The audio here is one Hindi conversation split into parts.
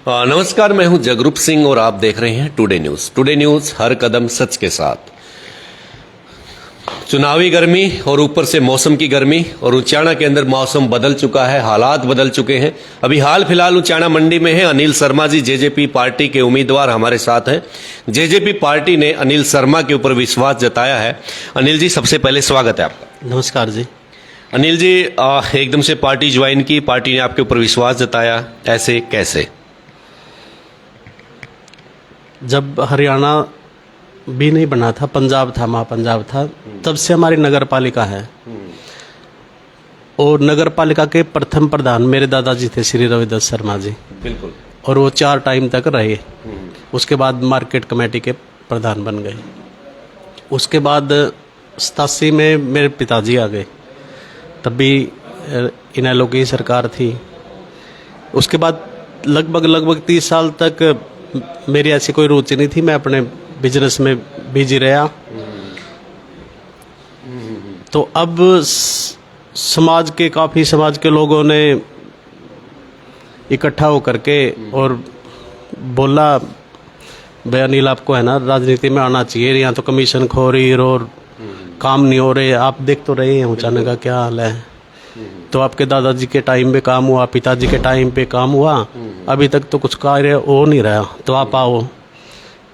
नमस्कार, मैं हूं जगरूप सिंह और आप देख रहे हैं टुडे न्यूज। टुडे न्यूज, हर कदम सच के साथ। चुनावी गर्मी और ऊपर से मौसम की गर्मी, और उचाना के अंदर मौसम बदल चुका है, हालात बदल चुके हैं। अभी हाल फिलहाल उचाना मंडी में है अनिल शर्मा जी, जेजेपी पार्टी के उम्मीदवार हमारे साथ हैं। जेजेपी पार्टी ने अनिल शर्मा के ऊपर विश्वास जताया है। अनिल जी, सबसे पहले स्वागत है आपका। नमस्कार जी। अनिल जी, एकदम से पार्टी ज्वाइन की, पार्टी ने आपके ऊपर विश्वास जताया, ऐसे कैसे? जब हरियाणा भी नहीं बना था, पंजाब था, महापंजाब था, तब से हमारी नगर पालिका है। और नगर पालिका के प्रथम प्रधान मेरे दादाजी थे, श्री रविदास शर्मा जी। बिल्कुल। और वो 4 टाइम तक रहे। उसके बाद मार्केट कमेटी के प्रधान बन गए। उसके बाद 87 में मेरे पिताजी आ गए, तब भी इनेलो की सरकार थी। उसके बाद लगभग 30 साल तक मेरी ऐसी कोई रुचि नहीं थी, मैं अपने बिजनेस में बिजी रहा। तो अब समाज के लोगों ने इकट्ठा होकर के और बोला, भाई अनिल, आपको है ना राजनीति में आना चाहिए, यहाँ तो कमीशन खोरी और काम नहीं हो रहे, आप देख तो रहे हैं उचाना का क्या हाल है। तो आपके दादाजी के टाइम पे काम हुआ, पिताजी के टाइम पे काम हुआ, अभी तक तो कुछ कार्य हो नहीं रहा, तो आप आओ।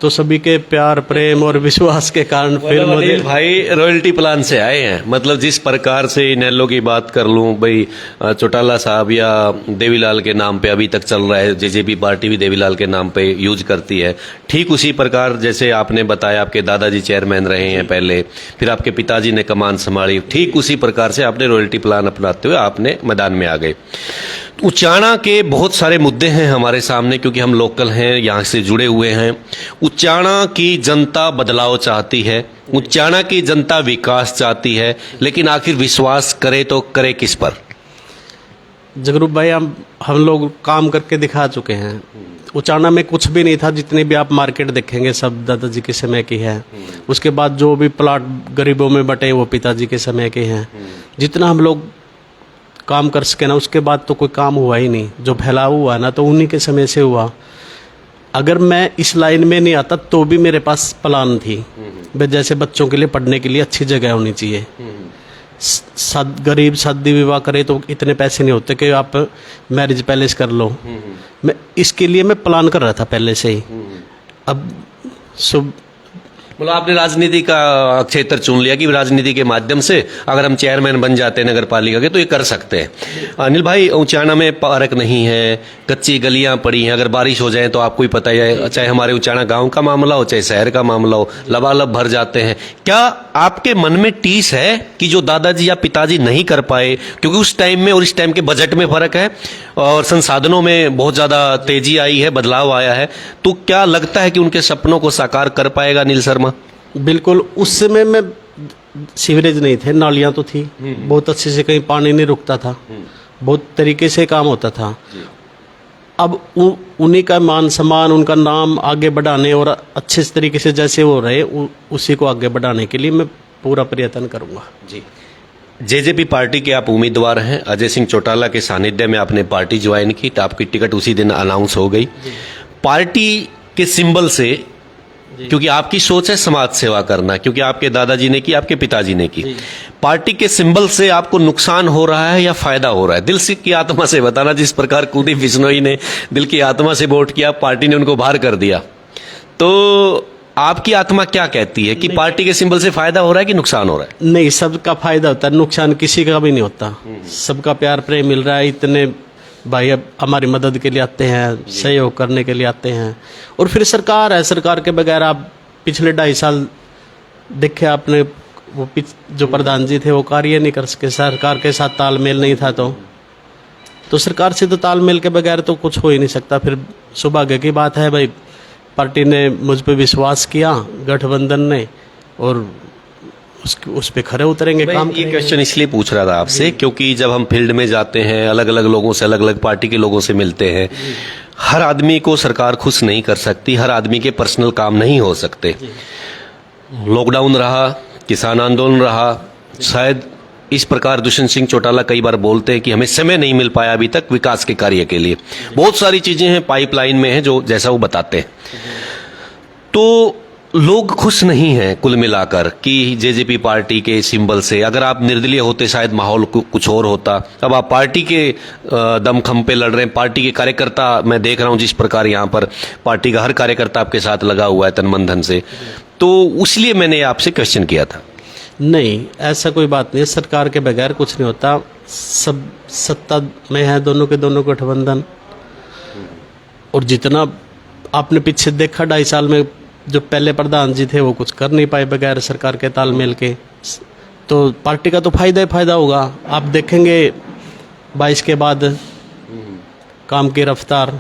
तो सभी के प्यार, प्रेम और विश्वास के कारण फिर मुझे भाई रॉयल्टी प्लान से आए हैं। मतलब जिस प्रकार से इनेलो की बात कर लूं, भाई चौटाला साहब या देवीलाल के नाम पे अभी तक चल रहा है, जेजेपी पार्टी भी देवीलाल के नाम पे यूज करती है। ठीक उसी प्रकार जैसे आपने बताया, आपके दादाजी चेयरमैन रहे हैं पहले, फिर आपके पिताजी ने कमान संभाली, ठीक उसी प्रकार से आपने रॉयल्टी प्लान अपनाते हुए आपने मैदान में आ गए। उचाना के बहुत सारे मुद्दे हैं हमारे सामने, क्योंकि हम लोकल हैं, यहाँ से जुड़े हुए हैं। उचाना की जनता बदलाव चाहती है, उचाना की जनता विकास चाहती है, लेकिन आखिर विश्वास करे तो करे किस पर? जगरूप भाई, हम लोग काम करके दिखा चुके हैं। उचाना में कुछ भी नहीं था, जितनी भी आप मार्केट देखेंगे सब दादाजी के समय की है। उसके बाद जो भी प्लाट गरीबों में बटे वो पिताजी के समय के हैं। जितना हम लोग काम कर सके ना, उसके बाद तो कोई काम हुआ ही नहीं। जो फैलाव हुआ ना, तो उन्हीं के समय से हुआ। अगर मैं इस लाइन में नहीं आता तो भी मेरे पास प्लान थी। जैसे बच्चों के लिए पढ़ने के लिए अच्छी जगह होनी चाहिए। गरीब शादी विवाह करे तो इतने पैसे नहीं होते कि आप मैरिज पैलेस कर लो। मैं इसके लिए मैं प्लान कर रहा था पहले से ही। अब मतलब आपने राजनीति का क्षेत्र चुन लिया कि राजनीति के माध्यम से अगर हम चेयरमैन बन जाते हैं नगर पालिका के तो ये कर सकते हैं। अनिल भाई, उचाना में पार्क नहीं है, कच्ची गलियां पड़ी हैं, अगर बारिश हो जाए तो आपको ही पता ही है, चाहे हमारे उचाना गांव का मामला हो चाहे शहर का मामला हो, लबालब भर जाते हैं। क्या आपके मन में टीस है कि जो दादाजी या पिताजी नहीं कर पाए, क्योंकि उस टाइम में और इस टाइम के बजट में फर्क है और संसाधनों में बहुत ज्यादा तेजी आई है, बदलाव आया है, तो क्या लगता है कि उनके सपनों को साकार कर पाएगा अनिल शर्मा? बिल्कुल। उस समय में सीवरेज नहीं थे, नालियां तो थी, बहुत अच्छे से, कहीं पानी नहीं रुकता था, बहुत तरीके से काम होता था। अब उन्हीं का मान सम्मान, उनका नाम आगे बढ़ाने और अच्छे तरीके से जैसे वो रहे उसी को आगे बढ़ाने के लिए मैं पूरा प्रयत्न करूंगा जी। जेजेपी पार्टी के आप उम्मीदवार हैं, अजय सिंह चौटाला के सानिध्य में आपने पार्टी ज्वाइन की, तो आपकी टिकट उसी दिन अनाउंस हो गई। पार्टी के सिंबल से, क्योंकि आपकी सोच है समाज सेवा करना, क्योंकि आपके दादाजी ने की, आपके पिताजी ने की, पार्टी के सिंबल से आपको नुकसान हो रहा है या फायदा हो रहा है? दिल से की आत्मा से बताना। जिस प्रकार कुलदीप बिश्नोई ने दिल की आत्मा से वोट किया, पार्टी ने उनको बाहर कर दिया, तो आपकी आत्मा क्या कहती है कि पार्टी के सिंबल से फायदा हो रहा है कि नुकसान हो रहा है? नहीं, सबका फायदा होता है, नुकसान किसी का भी नहीं होता। सबका प्यार प्रेम मिल रहा है। इतने भाई अब हमारी मदद के लिए आते हैं, सहयोग करने के लिए आते हैं। और फिर सरकार है, सरकार के बगैर आप पिछले 2.5 साल देखे आपने, वो जो प्रधान जी थे वो कार्य नहीं कर सके, सरकार के साथ तालमेल नहीं था। तो सरकार से तो तालमेल के बगैर तो कुछ हो ही नहीं सकता। फिर सौभाग्य की बात है भाई, पार्टी ने मुझ पर विश्वास किया, गठबंधन ने, और उस पे खरे उतरेंगे, काम। ये क्वेश्चन इसलिए पूछ रहा था आपसे क्योंकि जब हम फील्ड में जाते हैं, अलग अलग लोगों से, अलग अलग पार्टी के लोगों से मिलते हैं, हर आदमी को सरकार खुश नहीं कर सकती, हर आदमी के पर्सनल काम नहीं हो सकते। लॉकडाउन रहा, किसान आंदोलन रहा, शायद इस प्रकार दुष्यंत सिंह चौटाला कई बार बोलते हैं कि हमें समय नहीं मिल पाया अभी तक विकास के कार्य के लिए। बहुत सारी चीजें हैं पाइपलाइन में हैं जो जैसा वो बताते हैं। तो लोग खुश नहीं हैं कुल मिलाकर कि जेजेपी पार्टी के सिंबल से। अगर आप निर्दलीय होते शायद माहौल कुछ और होता। अब आप पार्टी के दमखम पे लड़ रहे हैं। पार्टी के कार्यकर्ता मैं देख रहा हूं जिस प्रकार यहाँ पर पार्टी का हर कार्यकर्ता आपके साथ लगा हुआ है तन मन धन से, तो इसलिए मैंने आपसे क्वेश्चन किया था। नहीं, ऐसा कोई बात नहीं है। सरकार के बगैर कुछ नहीं होता। सब सत्ता में है, दोनों के दोनों गठबंधन। और जितना आपने पीछे देखा 2.5 साल में जो पहले प्रधान जी थे वो कुछ कर नहीं पाए बगैर सरकार के तालमेल के। तो पार्टी का तो फायदा ही फायदा होगा। आप देखेंगे 22 के बाद काम की रफ्तार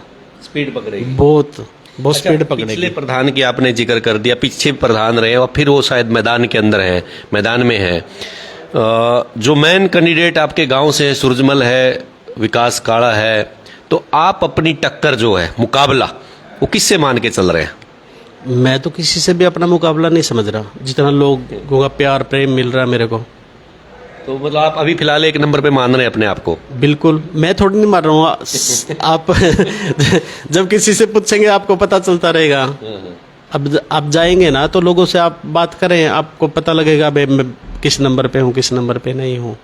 स्पीड पकड़ेगी, बहुत स्पीड पिछले पकड़ेगी। प्रधान की आपने जिक्र कर दिया, पीछे प्रधान रहे और फिर वो शायद मैदान के अंदर है, मैदान में है। जो मेन कैंडिडेट आपके गांव से है, सूरजमल है, विकास काड़ा है, तो आप अपनी टक्कर जो है मुकाबला वो किससे मान के चल रहे हैं? मैं तो किसी से भी अपना मुकाबला नहीं समझ रहा, जितना लोगों का प्यार प्रेम मिल रहा है मेरे को। तो मतलब आप अभी फिलहाल 1 नंबर पे मान रहे हैं अपने आप को? बिल्कुल, मैं थोड़ी नहीं मार रहा हूँ। आप जब किसी से पूछेंगे आपको पता चलता रहेगा। अब आप जाएंगे ना तो लोगों से आप बात करें, आपको पता लगेगा भाई मैं किस नंबर पे हूँ, किस नंबर पे नहीं हूँ।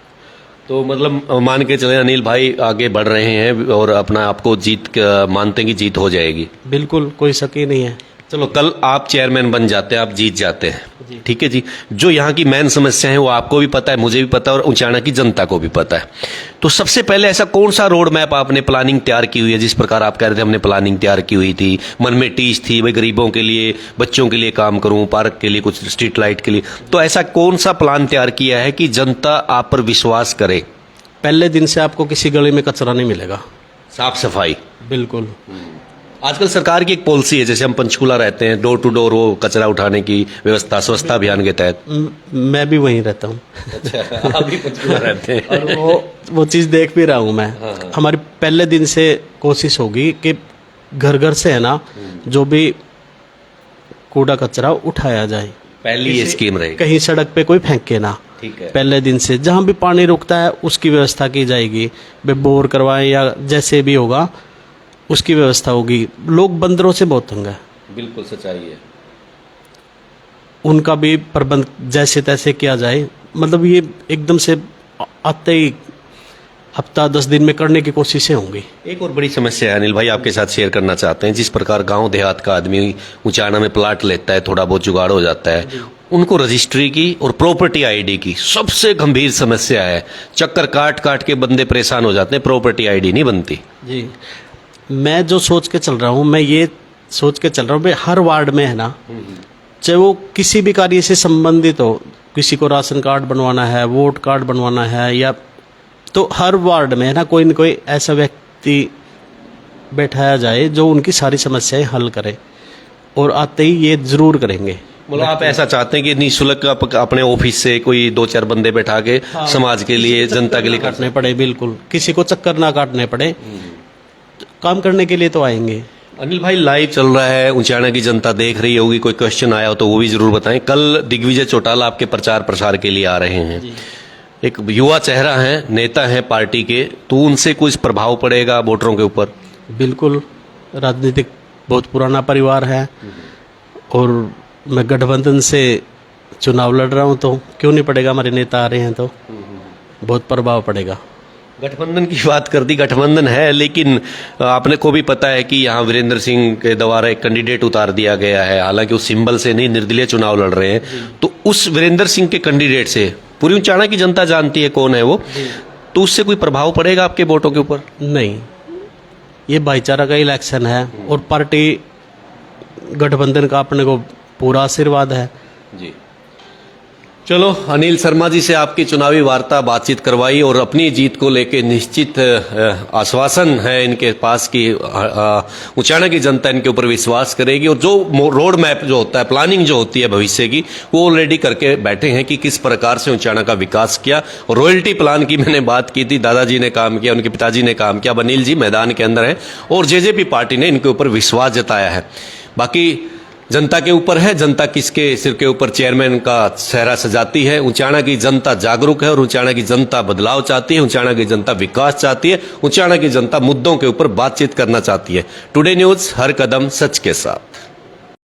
तो मतलब मान के चले अनिल भाई आगे बढ़ रहे हैं और अपना आपको जीत मानते हैं कि जीत हो जाएगी? बिल्कुल, कोई शक ही नहीं है। चलो कल आप चेयरमैन बन जाते हैं, आप जीत जाते हैं, ठीक है जी। जो यहाँ की मेन समस्या है वो आपको भी पता है, मुझे भी पता है और उचाना की जनता को भी पता है। तो सबसे पहले ऐसा कौन सा रोड मैप आपने प्लानिंग तैयार की हुई है? जिस प्रकार आप कह रहे थे हमने प्लानिंग तैयार की हुई थी, मन में टीच थी भाई गरीबों के लिए, बच्चों के लिए काम करूं, पार्क के लिए, कुछ स्ट्रीट लाइट के लिए, तो ऐसा कौन सा प्लान तैयार किया है कि जनता आप पर विश्वास करे? पहले दिन से आपको किसी गली में कचरा नहीं मिलेगा। साफ सफाई बिल्कुल। आजकल सरकार की एक पॉलिसी है, जैसे हम पंचकूला रहते हैं, डोर टू डोर वो कचरा उठाने की व्यवस्था स्वच्छता अभियान के तहत। मैं भी वहीं रहता हूँ। अच्छा, आप भी पंचकूला रहते हैं। और वो चीज़ देख भी रहा हूँ मैं। हमारी पहले दिन से कोशिश होगी कि घर घर से है ना जो भी कूड़ा कचरा उठाया जाए। पहली ये स्कीम रहेगी। कहीं सड़क पे कोई फेंके ना। ठीक है। पहले दिन से जहाँ भी पानी रुकता है उसकी व्यवस्था की जाएगी। वे बोर करवाएं या जैसे भी होगा उसकी व्यवस्था होगी। लोग बंदरों से बहुत तंग है। बिल्कुल सच्चाई है। उनका भी प्रबंध जैसे तैसे किया जाए। मतलब ये एकदम से आते ही हफ्ता 10 दिन में करने की कोशिशें होंगी। एक और बड़ी समस्या है अनिल भाई, आपके साथ शेयर करना चाहते हैं। जिस प्रकार गांव देहात का आदमी उचाना में प्लाट लेता है, थोड़ा बहुत जुगाड़ हो जाता है, उनको रजिस्ट्री की और प्रॉपर्टी आईडी की सबसे गंभीर समस्या है। चक्कर काट काट के बंदे परेशान हो जाते हैं, प्रॉपर्टी आईडी नहीं बनती। जी, मैं जो सोच के चल रहा हूँ, मैं ये सोच के चल रहा हूँ भाई हर वार्ड में है ना, चाहे वो किसी भी कार्य से संबंधित हो, किसी को राशन कार्ड बनवाना है, वोट कार्ड बनवाना है, या तो हर वार्ड में है ना कोई न कोई ऐसा व्यक्ति बैठाया जाए जो उनकी सारी समस्याएं हल करे। और आते ही ये जरूर करेंगे। मतलब आप ऐसा चाहते हैं कि निःशुल्क अपने ऑफिस से कोई 2-4 बंदे बैठा के समाज के लिए, जनता के लिए काटने पड़े, बिल्कुल किसी को चक्कर ना काटने पड़े, काम करने के लिए तो आएंगे। अनिल भाई लाइव चल रहा है, उचाना की जनता देख रही होगी, कोई क्वेश्चन आया हो तो वो भी जरूर बताएं। कल दिग्विजय चौटाला आपके प्रचार प्रसार के लिए आ रहे हैं। एक युवा चेहरा है, नेता है पार्टी के, तो उनसे कुछ प्रभाव पड़ेगा वोटरों के ऊपर? बिल्कुल, राजनीतिक बहुत पुराना परिवार है और मैं गठबंधन से चुनाव लड़ रहा हूं, तो क्यों नहीं पड़ेगा? हमारे नेता आ रहे हैं तो बहुत प्रभाव पड़ेगा। गठबंधन की बात कर दी, गठबंधन है, लेकिन आपने को भी पता है कि यहाँ वीरेंद्र सिंह के द्वारा एक कैंडिडेट उतार दिया गया है। हालांकि उस सिंबल से नहीं, निर्दलीय चुनाव लड़ रहे हैं, तो उस वीरेंद्र सिंह के कैंडिडेट से पूरी उचाना की जनता जानती है कौन है वो, तो उससे कोई प्रभाव पड़ेगा आपके वोटों के ऊपर? नहीं, ये भाईचारा का इलेक्शन है और पार्टी गठबंधन का अपने को पूरा आशीर्वाद है। जी, चलो अनिल शर्मा जी से आपकी चुनावी वार्ता बातचीत करवाई और अपनी जीत को लेके निश्चित आश्वासन है इनके पास कि उचाना की जनता इनके ऊपर विश्वास करेगी। और जो रोड मैप जो होता है, प्लानिंग जो होती है भविष्य की, वो ऑलरेडी करके बैठे हैं कि किस प्रकार से उचाना का विकास किया। और रॉयल्टी प्लान की मैंने बात की थी, दादाजी ने काम किया, उनके पिताजी ने काम किया, अनिल जी मैदान के अंदर है और जेजेपी पार्टी ने इनके ऊपर विश्वास जताया है। बाकी जनता के ऊपर है, जनता किसके सिर के ऊपर चेयरमैन का सेहरा सजाती है। उचाना की जनता जागरूक है और उचाना की जनता बदलाव चाहती है, उचाना की जनता विकास चाहती है, उचाना की जनता मुद्दों के ऊपर बातचीत करना चाहती है। टुडे न्यूज, हर कदम सच के साथ।